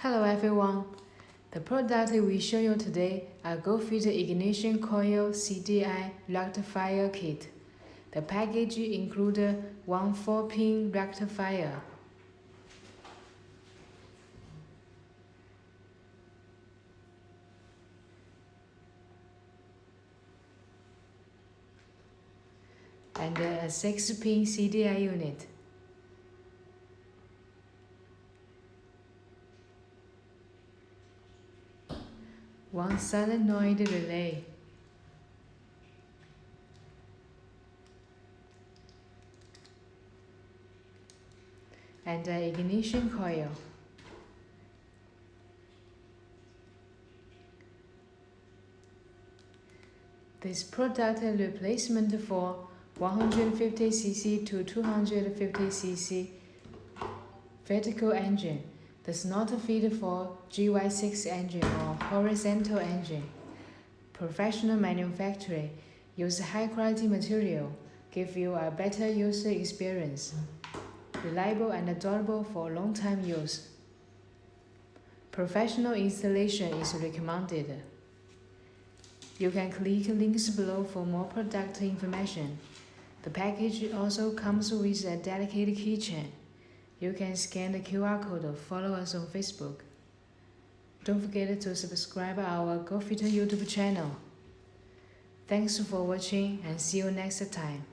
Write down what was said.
Hello everyone. The product we show you today are GOOFIT Ignition Coil CDI Rectifier Kit. The package includes one 4-pin rectifier, and a 6-pin CDI unit. One solenoid relay, and an ignition coil. This product is replacement for 150cc to 250cc vertical engine. Does not fit for GY6 engine or horizontal engine. Professional manufacturing, use high quality material, give you a better user experience. Reliable and durable for long time use. Professional installation is recommended. You can click links below for more product information. The package also comes with a dedicated keychain. You can scan the QR code or follow us on Facebook. Don't forget to subscribe our GOOFIT YouTube channel. Thanks for watching and see you next time.